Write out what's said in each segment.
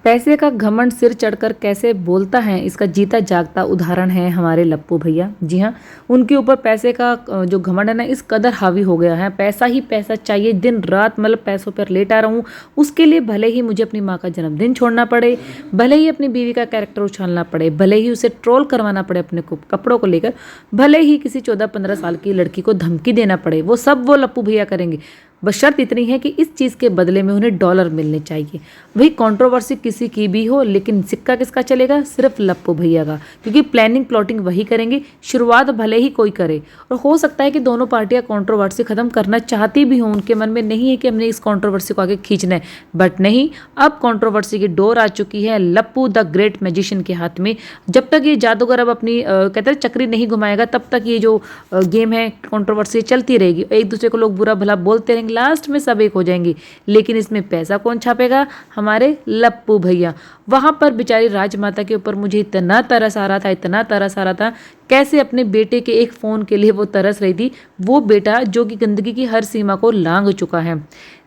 पैसे का घमंड सिर चढ़कर कैसे बोलता है, इसका जीता जागता उदाहरण है हमारे लप्पू भैया। जी हाँ, उनके ऊपर पैसे का जो घमंड है ना, इस कदर हावी हो गया है। पैसा ही पैसा चाहिए, दिन रात मतलब पैसों पर लेटा रहूं, उसके लिए भले ही मुझे अपनी माँ का जन्मदिन छोड़ना पड़े, भले ही अपनी बीवी का कैरेक्टर उछालना पड़े, भले ही उसे ट्रोल करवाना पड़े अपने कपड़ों को लेकर, भले ही किसी 14-15 साल की लड़की को धमकी देना पड़े, वो सब वो लप्पू भैया करेंगे। बस शर्त इतनी है कि इस चीज़ के बदले में उन्हें डॉलर मिलने चाहिए। वही कंट्रोवर्सी किसी की भी हो, लेकिन सिक्का किसका चलेगा? सिर्फ लप्पू भैया का, क्योंकि प्लानिंग प्लॉटिंग वही करेंगे। शुरुआत भले ही कोई करे, और हो सकता है कि दोनों पार्टियां कंट्रोवर्सी खत्म करना चाहती भी हों, उनके मन में नहीं है कि हमने इस कंट्रोवर्सी को आगे खींचना है, बट नहीं, अब कंट्रोवर्सी की डोर आ चुकी है लप्पू द ग्रेट मैजिशियन के हाथ में। जब तक ये जादूगर अब अपनी कहते हैं चक्री नहीं घुमाएगा, तब तक ये जो गेम है कंट्रोवर्सी चलती रहेगी। एक दूसरे को लोग बुरा भला बोलते रहेंगे, लास्ट में सब एक हो जाएंगे। लेकिन इसमें पैसा कौन छापेगा? हमारे लप्पू भैया। वहां पर बेचारी राजमाता के ऊपर मुझे इतना तरस आ रहा था, इतना तरस आ रहा था, कैसे अपने बेटे के एक फ़ोन के लिए वो तरस रही थी। वो बेटा जो कि गंदगी की हर सीमा को लांघ चुका है।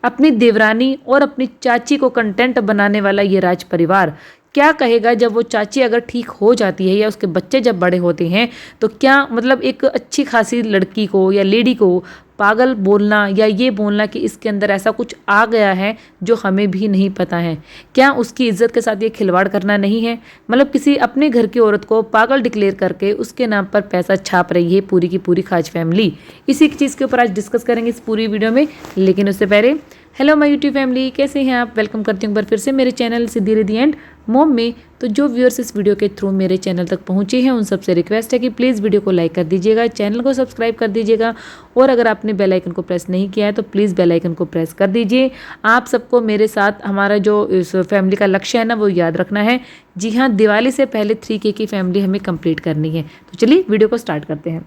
अपनी देवरानी और अपनी चाची को कंटेंट बनाने वाला ये राज परिवार क्या कहेगा जब वो चाची अगर ठीक हो जाती है, या उसके बच्चे जब बड़े होते हैं, तो क्या मतलब एक अच्छी खासी लड़की को या लेडी को पागल बोलना, या ये बोलना कि इसके अंदर ऐसा कुछ आ गया है जो हमें भी नहीं पता है, क्या उसकी इज्जत के साथ ये खिलवाड़ करना नहीं है? मतलब किसी अपने घर की औरत को पागल डिक्लेयर करके उसके नाम पर पैसा छाप रही है पूरी की पूरी खाज फैमिली। इसी चीज़ के ऊपर आज डिस्कस करेंगे इस पूरी वीडियो में। लेकिन उससे पहले, हेलो माय यूट्यूब फैमिली, कैसे हैं आप? वेलकम करती हूँ एक बार फिर से मेरे channel Siddhi Riddhi and mom में। तो जो व्यूअर्स इस वीडियो के थ्रू मेरे चैनल तक पहुँचे हैं, उन सबसे रिक्वेस्ट है कि प्लीज़ वीडियो को लाइक कर दीजिएगा, चैनल को सब्सक्राइब कर दीजिएगा, और अगर आपने बेल आइकन को प्रेस नहीं किया है तो प्लीज़ बेल आइकन को प्रेस कर दीजिए। आप सबको मेरे साथ हमारा जो इस फैमिली का लक्ष्य है ना, वो याद रखना है। जी हाँ, दिवाली से पहले 3K की फैमिली हमें कंप्लीट करनी है। तो चलिए वीडियो को स्टार्ट करते हैं।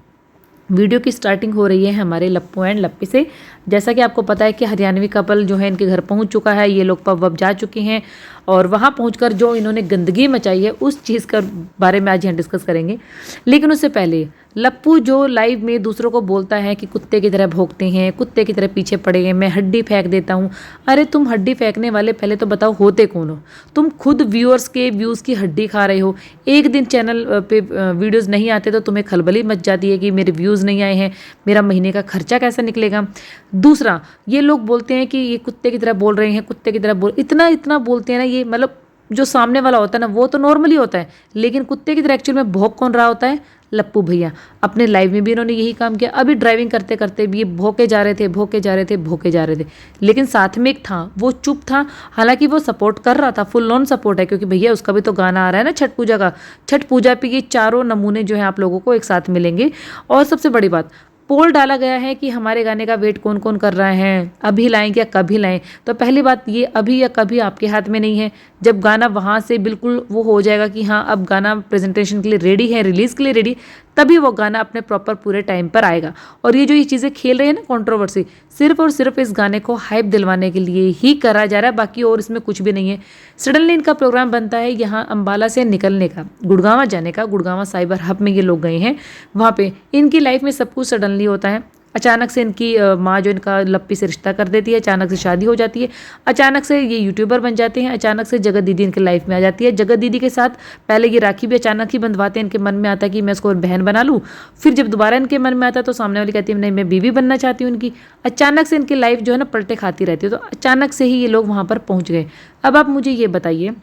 वीडियो की स्टार्टिंग हो रही है हमारे लप्पू एंड लप्पी से। जैसा कि आपको पता है कि हरियाणवी कपल जो है इनके घर पहुंच चुका है, ये लोग पब वब जा चुके हैं, और वहां पहुंचकर जो इन्होंने गंदगी मचाई है उस चीज़ के बारे में आज यहाँ डिस्कस करेंगे। लेकिन उससे पहले लप्पू जो लाइव में दूसरों को बोलता है कि कुत्ते की तरह भौंकते हैं, कुत्ते की तरह पीछे पड़े हैं, मैं हड्डी फेंक देता हूँ। अरे तुम हड्डी फेंकने वाले पहले तो बताओ होते कौन हो? तुम खुद व्यूअर्स के व्यूज़ की हड्डी खा रहे हो। एक दिन चैनल पे वीडियोस नहीं आते तो तुम्हें खलबली मच जाती है कि मेरे व्यूज़ नहीं आए हैं, मेरा महीने का खर्चा कैसा निकलेगा। दूसरा, ये लोग बोलते हैं कि ये कुत्ते की तरह बोल रहे हैं, कुत्ते की तरह बोल, इतना इतना बोलते हैं ना, ये मतलब जो सामने वाला होता है ना वो तो नॉर्मली होता है, लेकिन कुत्ते की तरह एक्चुअल में भौंक कौन रहा होता है? लप्पू भैया। अपने लाइव में भी इन्होंने यही काम किया। अभी ड्राइविंग करते करते भी ये भौंके जा रहे थे, भौंके जा रहे थे, भौंके जा रहे थे, लेकिन साथ में एक था वो चुप था। हालांकि वो सपोर्ट कर रहा था, फुल ऑन सपोर्ट है, क्योंकि भैया उसका भी तो गाना आ रहा है ना छठ पूजा का। छठ पूजा पे ये चारों नमूने जो है आप लोगों को एक साथ मिलेंगे। और सबसे बड़ी बात, पोल डाला गया है कि हमारे गाने का वेट कौन कौन कर रहे हैं, अभी लाएं या कभी लाएं। तो पहली बात, ये अभी या कभी आपके हाथ में नहीं है। जब गाना वहाँ से बिल्कुल वो हो जाएगा कि हाँ अब गाना प्रेजेंटेशन के लिए रेडी है, रिलीज़ के लिए रेडी, तभी वो गाना अपने प्रॉपर पूरे टाइम पर आएगा। और ये जो ये चीज़ें खेल रहे हैं ना कंट्रोवर्सी, सिर्फ और सिर्फ इस गाने को हाइप दिलवाने के लिए ही करा जा रहा है, बाकी और इसमें कुछ भी नहीं है। सडनली इनका प्रोग्राम बनता है यहाँ अम्बाला से निकलने का, गुड़गांव जाने का, गुड़गांव साइबर हब में ये लोग गए हैं। वहाँ पे इनकी लाइफ में सब कुछ सडनली होता है। अचानक से इनकी माँ जो इनका लप्पी से रिश्ता कर देती है, अचानक से शादी हो जाती है, अचानक से ये यूट्यूबर बन जाते हैं, अचानक से जगत दीदी इनके लाइफ में आ जाती है। जगत दीदी के साथ पहले ये राखी भी अचानक ही बंधवाते हैं, इनके मन में आता है कि मैं इसको बहन बना लूँ। फिर जब दोबारा इनके मन में आता है तो सामने वाली कहती है नहीं मैं बीवी बनना चाहती हूँ इनकी। अचानक से इनकी लाइफ जो है ना पलटे खाती रहती है। तो अचानक से ही ये लोग वहाँ पर पहुँच गए। अब आप मुझे ये बताइए,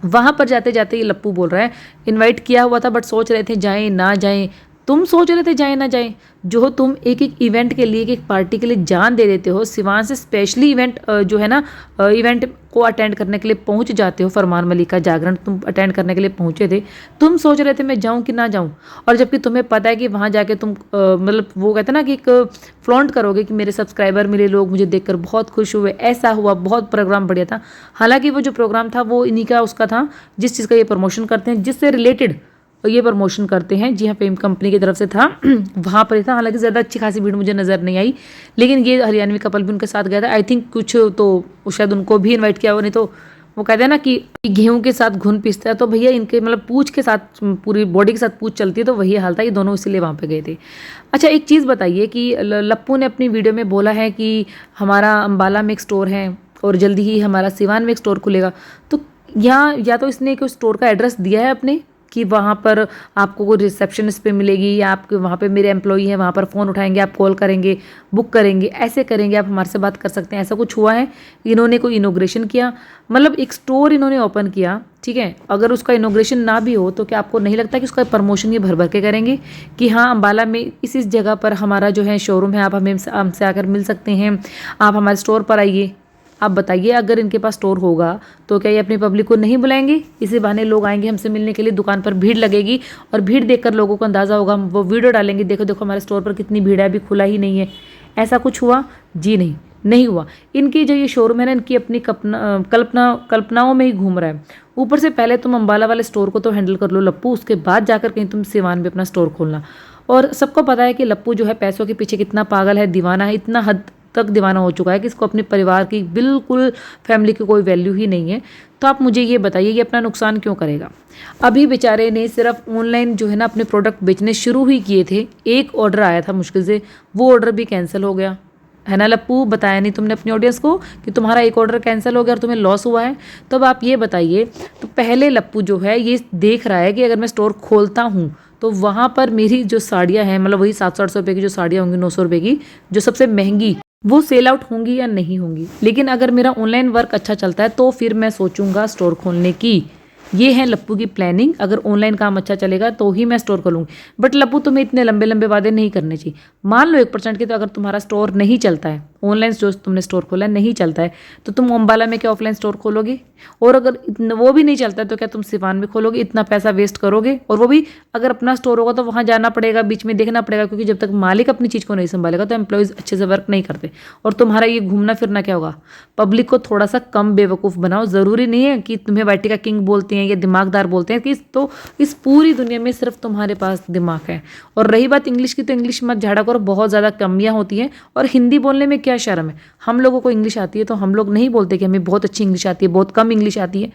वहाँ पर जाते जाते ये लप्पू बोल रहा है इनवाइट किया हुआ था बट सोच रहे थे जाएं ना जाएं। तुम सोच रहे थे जाएं ना जाएं, जो तुम एक एक इवेंट के लिए, एक एक पार्टी के लिए जान दे देते हो, सिवान से स्पेशली इवेंट जो है ना इवेंट को अटेंड करने के लिए पहुंच जाते हो। फरमान मलिक का जागरण तुम अटेंड करने के लिए पहुंचे थे, तुम सोच रहे थे मैं जाऊं कि ना जाऊं, और जबकि तुम्हें पता है कि वहां जाके तुम मतलब वो कहते हैं ना कि एक फ्लॉन्ट करोगे कि मेरे सब्सक्राइबर, मेरे लोग मुझे देखकर बहुत खुश हुए, ऐसा हुआ, बहुत प्रोग्राम बढ़िया था। हालांकि वो जो प्रोग्राम था वो इन्हीं का उसका था जिस चीज़ का ये प्रमोशन करते हैं, जिससे रिलेटेड ये प्रमोशन करते हैं। जी हाँ, फेम कंपनी की तरफ से था, वहाँ पर ही था। हालांकि ज़्यादा अच्छी खासी भीड़ मुझे नज़र नहीं आई, लेकिन ये हरियाणवी कपल भी उनके साथ गया था। आई थिंक कुछ तो शायद उनको भी इनवाइट किया हुआ, नहीं तो वो कहते हैं ना कि गेहूं के साथ घुन पिसता है, तो भैया इनके मतलब पूछ के साथ, पूरी बॉडी के साथ पूछ चलती है, तो वही हाल था। ये दोनों इसीलिए वहाँ पे गए थे। अच्छा, एक चीज़ बताइए कि लप्पू ने अपनी वीडियो में बोला है कि हमारा अम्बाला में एक स्टोर है और जल्दी ही हमारा सिवान में एक स्टोर खुलेगा। तो यहाँ या तो इसने कोई स्टोर का एड्रेस दिया है अपने कि वहाँ पर आपको कोई रिसेप्शनिस्ट पे मिलेगी, या आपके वहाँ पे मेरे एम्प्लॉई हैं, वहाँ पर फ़ोन उठाएंगे, आप कॉल करेंगे, बुक करेंगे, ऐसे करेंगे, आप हमारे से बात कर सकते हैं, ऐसा कुछ हुआ है? इन्होंने कोई इनोग्रेशन किया, मतलब एक स्टोर इन्होंने ओपन किया, ठीक है, अगर उसका इनोग्रेशन ना भी हो तो क्या आपको नहीं लगता कि उसका प्रमोशन ये भर भर के करेंगे कि हाँ अम्बाला में इस जगह पर हमारा जो है शोरूम है, आप हमें हमसे आकर मिल सकते हैं, आप हमारे स्टोर पर आइए। आप बताइए, अगर इनके पास स्टोर होगा तो क्या ये अपनी पब्लिक को नहीं बुलाएंगे? इसी बहाने लोग आएंगे हमसे मिलने के लिए, दुकान पर भीड़ लगेगी और भीड़ देखकर लोगों को अंदाज़ा होगा, वो वीडियो डालेंगे, देखो देखो हमारे स्टोर पर कितनी भीड़ है, अभी खुला ही नहीं है। ऐसा कुछ हुआ? जी नहीं, नहीं हुआ। इनकी जो ये शोरूम है ना, इनकी अपनी कल्पनाओं में ही घूम रहा है। ऊपर से पहले तुम अम्बाला वाले स्टोर को तो हैंडल कर लो लप्पू, उसके बाद जाकर कहीं तुम सिवान में अपना स्टोर खोलना। और सबको पता है कि लप्पू जो है पैसों के पीछे कितना पागल है, दीवाना है, इतना हद तक दीवाना हो चुका है कि इसको अपने परिवार की बिल्कुल, फैमिली की कोई वैल्यू ही नहीं है। तो आप मुझे ये बताइए, ये अपना नुकसान क्यों करेगा? अभी बेचारे ने सिर्फ ऑनलाइन जो है ना अपने प्रोडक्ट बेचने शुरू ही किए थे, एक ऑर्डर आया था मुश्किल से, वो ऑर्डर भी कैंसिल हो गया है ना लप्पू? बताया नहीं तुमने अपनी ऑडियंस को कि तुम्हारा एक ऑर्डर कैंसिल हो गया और तुम्हें लॉस हुआ है? तो अब आप ये बताइए, तो पहले लप्पू जो है ये देख रहा है कि अगर मैं स्टोर खोलता हूँ तो वहाँ पर मेरी जो साड़ियाँ हैं, मतलब वही 700-800 रुपये की जो साड़ियाँ होंगी, 900 रुपये की जो सबसे महंगी, वो सेल आउट होंगी या नहीं होंगी। लेकिन अगर मेरा ऑनलाइन वर्क अच्छा चलता है तो फिर मैं सोचूंगा स्टोर खोलने की। ये है लप्पू की प्लानिंग, अगर ऑनलाइन काम अच्छा चलेगा तो ही मैं स्टोर खोलूंगी। बट लप्पू तुम्हें इतने लंबे लंबे वादे नहीं करने चाहिए। मान लो 1% के, तो अगर तुम्हारा स्टोर नहीं चलता है, ऑनलाइन जो तुमने स्टोर खोला है नहीं चलता है, तो तुम अम्बाला में क्या ऑफलाइन स्टोर खोलोगे? और अगर वो भी नहीं चलता है तो क्या तुम सिवान में खोलोगे? इतना पैसा वेस्ट करोगे? और वो भी अगर अपना स्टोर होगा तो वहाँ जाना पड़ेगा, बीच में देखना पड़ेगा, क्योंकि जब तक मालिक अपनी चीज़ को नहीं संभालेगा तो एम्प्लॉयज़ अच्छे से वर्क नहीं करते। और तुम्हारा ये घूमना फिरना क्या होगा? पब्लिक को थोड़ा सा कम बेवकूफ़ बनाओ। ज़रूरी नहीं है कि तुम्हें वाइटी का किंग बोलते हैं या दिमागदार बोलते हैं, कि तो इस पूरी दुनिया में सिर्फ तुम्हारे पास दिमाग है। और रही बात इंग्लिश की, तो इंग्लिश मत झाड़ा करो, बहुत ज़्यादा कमियाँ होती हैं। और हिंदी बोलने में क्या शर्म है? हम लोगों को इंग्लिश आती है, तो हम लोग नहीं बोलते कि हमें बहुत अच्छी इंग्लिश आती है, बहुत कम इंग्लिश आती है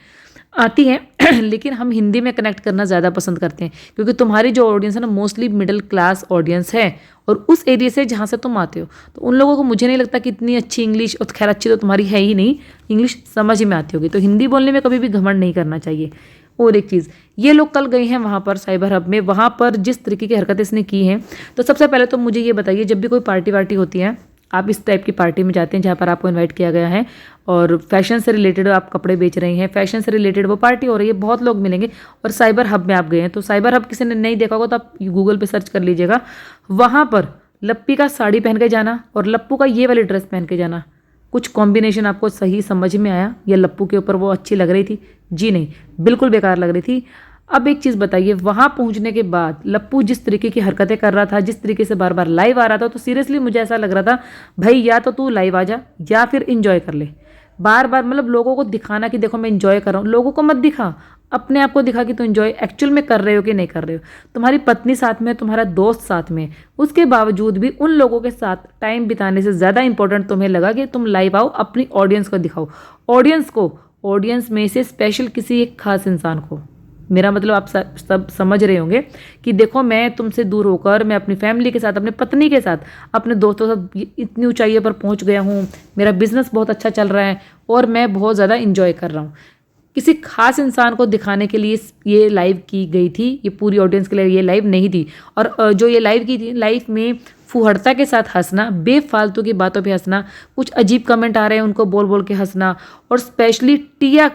लेकिन हम हिंदी में कनेक्ट करना ज़्यादा पसंद करते हैं, क्योंकि तुम्हारी जो ऑडियंस है ना मोस्टली मिडिल क्लास ऑडियंस है, और उस एरिया से जहाँ से तुम आते हो, तो उन लोगों को मुझे नहीं लगता कि इतनी अच्छी इंग्लिश, और खैर अच्छी तो तुम्हारी है ही नहीं, इंग्लिश समझ में आती होगी। तो हिंदी बोलने में कभी भी घमंड नहीं करना चाहिए। और एक चीज़, ये लोग कल गए हैं वहाँ पर साइबर हब में, वहाँ पर जिस तरीके की हरकतें इसने की हैं, तो सबसे पहले तो मुझे ये बताइए, जब भी कोई पार्टी वार्टी होती है, आप इस टाइप की पार्टी में जाते हैं जहाँ पर आपको इनवाइट किया गया है और फैशन से रिलेटेड आप कपड़े बेच रहे हैं, फैशन से रिलेटेड वो पार्टी हो रही है, बहुत लोग मिलेंगे, और साइबर हब में आप गए हैं, तो साइबर हब किसी ने नहीं देखा होगा तो आप गूगल पे सर्च कर लीजिएगा। वहाँ पर लप्पी का साड़ी पहन के जाना और लप्पू का ये वाली ड्रेस पहन के जाना, कुछ कॉम्बिनेशन आपको सही समझ में आया? या लप्पू के ऊपर वो अच्छी लग रही थी? जी नहीं, बिल्कुल बेकार लग रही थी। अब एक चीज़ बताइए, वहाँ पहुँचने के बाद लप्पू जिस तरीके की हरकतें कर रहा था, जिस तरीके से बार बार लाइव आ रहा था, तो सीरियसली मुझे ऐसा लग रहा था भाई या तो तू लाइव आ जा या फिर इंजॉय कर ले। बार बार मतलब लोगों को दिखाना कि देखो मैं इंजॉय कर रहा हूँ, लोगों को मत दिखा, अपने आप को दिखा कि तुम इंजॉय एक्चुअल में कर रहे हो कि नहीं कर रहे हो। तुम्हारी पत्नी साथ में, तुम्हारा दोस्त साथ में, उसके बावजूद भी उन लोगों के साथ टाइम बिताने से ज़्यादा इंपॉर्टेंट तुम्हें लगा कि तुम लाइव आओ, अपनी ऑडियंस को दिखाओ, ऑडियंस में से स्पेशल किसी एक खास इंसान को। मेरा मतलब आप सब समझ रहे होंगे कि देखो मैं तुमसे दूर होकर, मैं अपनी फैमिली के साथ, अपनी पत्नी के साथ, अपने दोस्तों के साथ इतनी ऊंचाइयों पर पहुंच गया हूँ, मेरा बिजनेस बहुत अच्छा चल रहा है और मैं बहुत ज़्यादा इंजॉय कर रहा हूँ। किसी खास इंसान को दिखाने के लिए ये लाइव की गई थी, ये पूरी ऑडियंस के लिए ये लाइव नहीं थी। और जो ये लाइव की थी, लाइव में फुहड़ता के साथ हंसना, बेफालतू की बातों पे हंसना, कुछ अजीब कमेंट आ रहे हैं उनको बोल बोल के हंसना, और स्पेशली टिया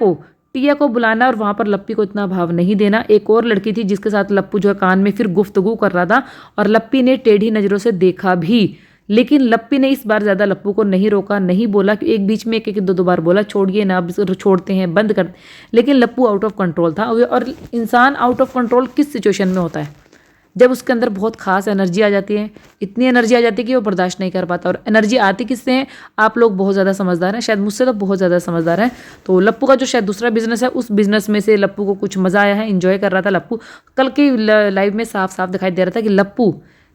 को बुलाना और वहाँ पर लप्पी को इतना भाव नहीं देना। एक और लड़की थी जिसके साथ लप्पू जो है कान में फिर गुफ्तगू कर रहा था और लप्पी ने टेढ़ी नज़रों से देखा भी, लेकिन लप्पी ने इस बार ज़्यादा लप्पू को नहीं रोका, नहीं बोला कि एक बीच में एक दो बार बोला छोड़िए ना, अब छोड़ते हैं, बंद कर। लेकिन लप्पू आउट ऑफ कंट्रोल था। और इंसान आउट ऑफ कंट्रोल किस सिचुएशन में होता है? जब उसके अंदर बहुत खास एनर्जी आ जाती है, इतनी एनर्जी आ जाती है कि वो बर्दाश्त नहीं कर पाता। और एनर्जी आती किससे है? आप लोग बहुत ज़्यादा समझदार हैं, शायद मुझसे तो बहुत ज़्यादा समझदार हैं। तो लप्पू का जो शायद दूसरा बिजनेस है, उस बिजनेस में से लप्पू को कुछ मज़ा आया है, इंजॉय कर रहा था लप्पू। कल की लाइव में साफ साफ दिखाई दे रहा था कि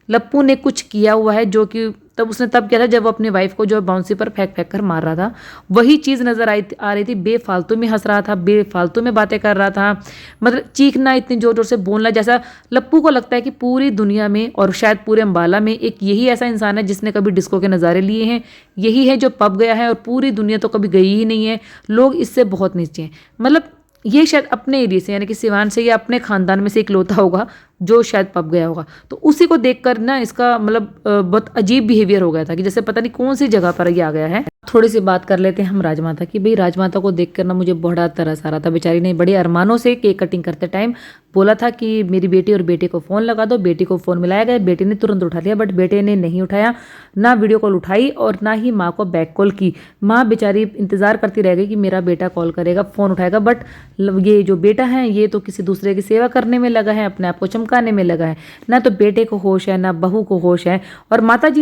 लप्पू ने कुछ किया हुआ है, जो कि तब उसने तब किया था जब वो अपनी वाइफ को जो बाउंसी पर फेंक फेंक कर मार रहा था। वही चीज़ नज़र आ रही थी, बेफालतू में हंस रहा था, बेफालतू में बातें कर रहा था, मतलब चीखना, इतनी जोर जोर से बोलना, जैसा लप्पू को लगता है कि पूरी दुनिया में और शायद पूरे अम्बाला में एक यही ऐसा इंसान है जिसने कभी डिस्को के नज़ारे लिए हैं, यही है जो पब गया है, और पूरी दुनिया तो कभी गई ही नहीं है। लोग इससे बहुत नीचे हैं। मतलब ये शायद अपने एरिया से यानी कि सिवान से या अपने खानदान में से इकलौता होगा जो शायद पप गया होगा। तो उसी को देखकर ना इसका मतलब बहुत अजीब बिहेवियर हो गया था कि जैसे पता नहीं कौन सी जगह पर ये आ गया है। थोड़ी सी बात कर लेते हैं हम राजमाता की। भाई राजमाता को देखकर ना मुझे बड़ा तरस आ रहा था। बेचारी ने बड़े अरमानों से केक कटिंग करते टाइम बोला था कि मेरी बेटी और बेटे को फ़ोन लगा दो। बेटी को फ़ोन मिलाया गया, बेटी ने तुरंत उठा लिया, बट बेटे ने नहीं उठाया, ना वीडियो कॉल उठाई और ना ही माँ को बैक कॉल की। माँ बेचारी इंतज़ार करती रह गई कि मेरा बेटा कॉल करेगा, फ़ोन उठाएगा, बट ये जो बेटा है ये तो किसी दूसरे की सेवा करने में लगा है, अपने आप को चमकाने में लगा है। ना तो बेटे को होश है ना बहू को होश है। और माता जी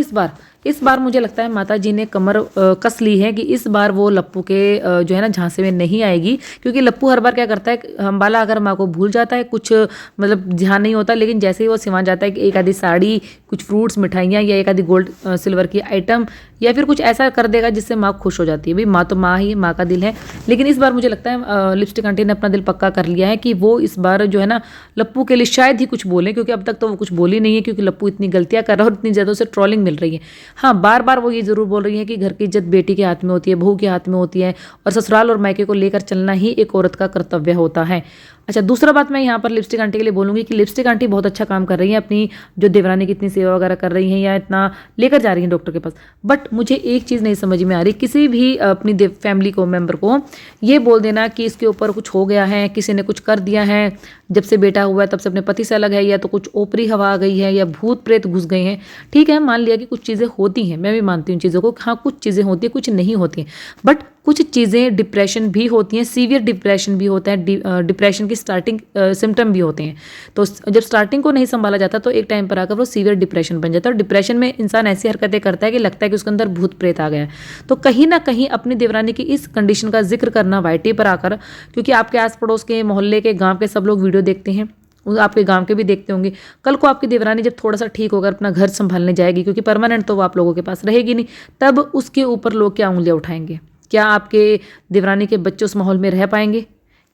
इस बार मुझे लगता है माता जी ने कमर कस ली है कि इस बार वो लप्पू के जो है ना झांसे में नहीं आएगी। क्योंकि लप्पू हर बार क्या करता है, अंबाला अगर माँ को भूल जाता है, कुछ मतलब ध्यान नहीं होता, लेकिन जैसे ही वो सिवान जाता है कि एक आधी साड़ी, कुछ फ्रूट्स, मिठाइयाँ या एक आधी गोल्ड सिल्वर की आइटम या फिर कुछ ऐसा कर देगा जिससे माँ खुश हो जाती है। भाई माँ तो माँ ही, माँ का दिल है। लेकिन इस बार मुझे लगता है लिपस्टिक आंटी ने अपना दिल पक्का कर लिया है कि वो इस बार जो है ना लप्पू के लिए शायद ही कुछ बोले, क्योंकि अब तक तो वो कुछ बोली नहीं है, क्योंकि लप्पू इतनी गलतियां कर रहा है और इतनी ज़्यादा उसे ट्रोलिंग मिल रही है। हाँ, बार बार वो ये ज़रूर बोल रही है कि घर की इज्जत बेटी के हाथ में होती है, बहू के हाथ में होती है, और ससुराल और मायके को लेकर चलना ही एक औरत का कर्तव्य होता है। अच्छा, दूसरा बात मैं यहाँ पर लिपस्टिक आंटी के लिए बोलूँगी कि लिपस्टिक आंटी बहुत अच्छा काम कर रही है, अपनी जो देवरानी की इतनी सेवा वगैरह कर रही हैं या इतना लेकर जा रही हैं डॉक्टर के पास। बट मुझे एक चीज़ नहीं समझ में आ रही, किसी भी अपनी फैमिली को मेंबर को ये बोल देना कि इसके ऊपर कुछ हो गया है, किसी ने कुछ कर दिया है, जब से बेटा हुआ है तब से अपने पति से अलग है, या तो कुछ ओपरी हवा आ गई है या भूत प्रेत घुस गए हैं। ठीक है, मान लिया कि कुछ चीज़ें होती हैं, मैं भी मानती हूँ चीज़ों को, हाँ कुछ चीज़ें होती हैं, कुछ नहीं होती हैं, बट कुछ चीज़ें डिप्रेशन भी होती हैं, सीवियर डिप्रेशन भी होता है, डिप्रेशन की स्टार्टिंग सिम्टम भी होते हैं। तो जब स्टार्टिंग को नहीं संभाला जाता तो एक टाइम पर आकर वो सीवियर डिप्रेशन बन जाता है, और डिप्रेशन में इंसान ऐसी हरकतें करता है कि लगता है कि उसके अंदर भूत प्रेत आ गया है। तो कहीं ना कहीं अपनी देवरानी की इस कंडीशन का जिक्र करना वाईटी पर आकर, क्योंकि आपके आस पड़ोस के, मोहल्ले के, गाँव के सब लोग वीडियो देखते हैं, आपके गांव के भी देखते होंगे। कल को आपकी देवरानी जब थोड़ा सा ठीक होकर अपना घर संभालने जाएगी, क्योंकि परमानेंट तो वो आप लोगों के पास रहेगी नहीं, तब उसके ऊपर लोग क्या उंगलियां उठाएंगे? क्या आपके देवरानी के बच्चे उस माहौल में रह पाएंगे?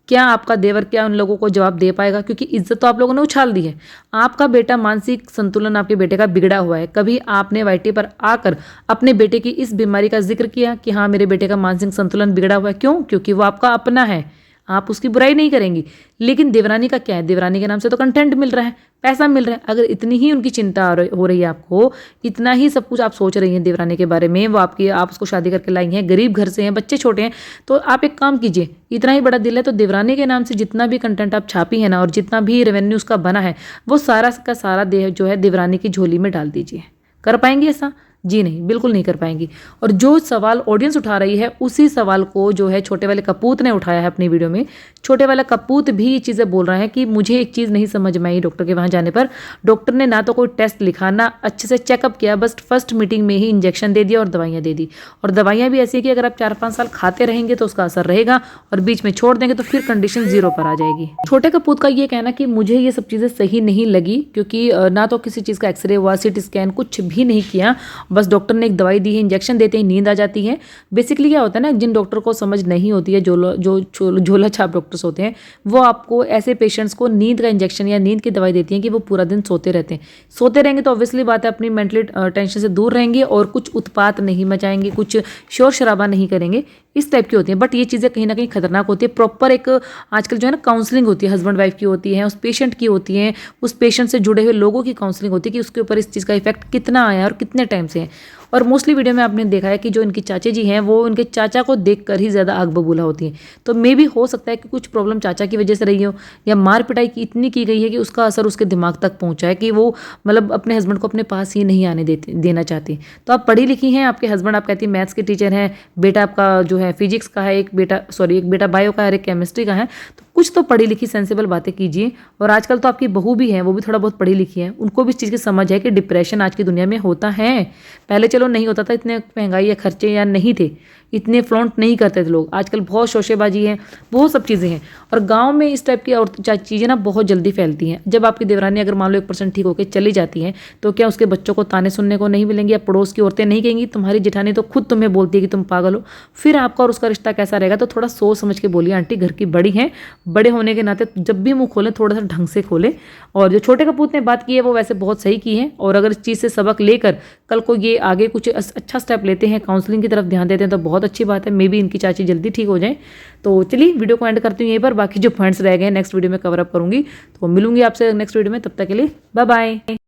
क्या आपका देवर क्या उन लोगों को जवाब दे पाएगा? क्योंकि इज्जत तो आप लोगों ने उछाल दी है। आपका बेटा, मानसिक संतुलन आपके बेटे का बिगड़ा हुआ है। कभी आपने वाईटी पर आकर अपने बेटे की इस बीमारी का जिक्र किया कि हाँ मेरे बेटे का मानसिक संतुलन बिगड़ा हुआ है? क्यों? क्योंकि वो आपका अपना है, आप उसकी बुराई नहीं करेंगी। लेकिन देवरानी का क्या है? देवरानी के नाम से तो कंटेंट मिल रहा है, पैसा मिल रहा है। अगर इतनी ही उनकी चिंता हो रही है आपको, इतना ही सब कुछ आप सोच रही हैं देवरानी के बारे में, वो आप उसको शादी करके लाई हैं, गरीब घर से हैं, बच्चे छोटे हैं, तो आप एक काम कीजिए, इतना ही बड़ा दिल है तो देवरानी के नाम से जितना भी कंटेंट आप छापी है ना, और जितना भी रेवेन्यू उसका बना है, वो सारा का सारा जो है देवरानी की झोली में डाल दीजिए। कर पाएंगी ऐसा? जी नहीं, बिल्कुल नहीं कर पाएंगी। और जो सवाल ऑडियंस उठा रही है, उसी सवाल को जो है छोटे वाले कपूत ने उठाया है अपनी वीडियो में। छोटे वाला कपूत भी ये चीज़ें बोल रहा है कि मुझे एक चीज़ नहीं समझ में आई डॉक्टर के वहाँ जाने पर। डॉक्टर ने ना तो कोई टेस्ट लिखा, ना अच्छे से चेकअप किया, बस फर्स्ट मीटिंग में ही इंजेक्शन दे दिया और दवाइयाँ दे दी। और दवाइयाँ भी ऐसी है कि अगर आप 4-5 साल खाते रहेंगे तो उसका असर रहेगा, और बीच में छोड़ देंगे तो फिर कंडीशन 0 पर आ जाएगी। छोटे कपूत का ये कहना कि मुझे ये सब चीज़ें सही नहीं लगी, क्योंकि ना तो किसी चीज़ का एक्सरे हुआ, सीटी स्कैन, कुछ भी नहीं किया, बस डॉक्टर ने एक दवाई दी है, इंजेक्शन देते ही नींद आ जाती है। बेसिकली क्या होता है ना, जिन डॉक्टर को समझ नहीं होती है, जो झोला छाप डॉक्टर्स होते हैं, वो आपको ऐसे पेशेंट्स को नींद का इंजेक्शन या नींद की दवाई देती हैं कि वो पूरा दिन सोते रहते हैं। सोते रहेंगे तो ऑब्वियसली बात है अपनी मेंटली टेंशन से दूर रहेंगे और कुछ उत्पात नहीं मचाएंगे, कुछ शोर शराबा नहीं करेंगे, इस टाइप की होती है। बट ये चीज़ें कहीं ना कहीं खतरनाक होती है। प्रॉपर एक आजकल जो है ना काउंसलिंग होती है, हस्बैंड वाइफ की होती है, उस पेशेंट की होती है, उस पेशेंट से जुड़े हुए लोगों की काउंसलिंग होती है कि उसके ऊपर इस चीज़ का इफेक्ट कितना आया और कितने टाइम से है। और मोस्टली वीडियो में आपने देखा है कि जो इनकी चाचे जी हैं वो उनके चाचा को देखकर ही ज़्यादा आग बबूला होती हैं। तो मे भी हो सकता है कि कुछ प्रॉब्लम चाचा की वजह से रही हो, या मार पिटाई की इतनी की गई है कि उसका असर उसके दिमाग तक पहुंचा है कि वो मतलब अपने हस्बैंड को अपने पास ही नहीं आने देना चाहती। तो आप पढ़ी लिखी हैं, आपके हस्बैंड आप कहती हैं मैथ्स के टीचर हैं, बेटा आपका जो है फिजिक्स का है, एक बेटा बायो का है, एक केमिस्ट्री का है, तो कुछ तो पढ़ी लिखी सेंसिबल बातें कीजिए। और आजकल तो आपकी बहू भी है, वो भी थोड़ा बहुत पढ़ी लिखी है, उनको भी इस चीज़ की समझ है कि डिप्रेशन आज की दुनिया में होता है। पहले चलो नहीं होता था, इतने महंगाई या खर्चे या नहीं थे, इतने फ्लॉन्ट नहीं करते थे लोग। आजकल बहुत शोशेबाजी है, बहुत सब चीज़ें हैं। और गांव में इस टाइप की और चीज़ें ना बहुत जल्दी फैलती हैं। जब आपकी देवरानी अगर मान लो 1% ठीक होकर चली जाती है, तो क्या उसके बच्चों को ताने सुनने को नहीं मिलेंगे, या पड़ोस की औरतें नहीं कहेंगी तुम्हारी जेठानी तो खुद तुम्हें बोलती है कि तुम पागल हो? फिर आपका और उसका रिश्ता कैसा रहेगा? तो थोड़ा सोच समझ के बोलिए आंटी, घर की बड़ी हैं, बड़े होने के नाते जब भी मुंह खोलें थोड़ा सा ढंग से खोलें। और जो छोटे कपूत ने बात की है वो वैसे बहुत सही की है, और अगर इस चीज़ से सबक लेकर कल को ये आगे कुछ अच्छा स्टेप लेते हैं, काउंसलिंग की तरफ ध्यान देते हैं, तो बहुत अच्छी बात है। मे बी इनकी चाची जल्दी ठीक हो जाए। तो चलिए वीडियो को एंड करती हूँ यहीं पर, बाकी जो पॉइंट्स रह गए नेक्स्ट वीडियो में कवर अप करूँगी। तो मिलूंगी आपसे नेक्स्ट वीडियो में, तब तक के लिए बाय बाय।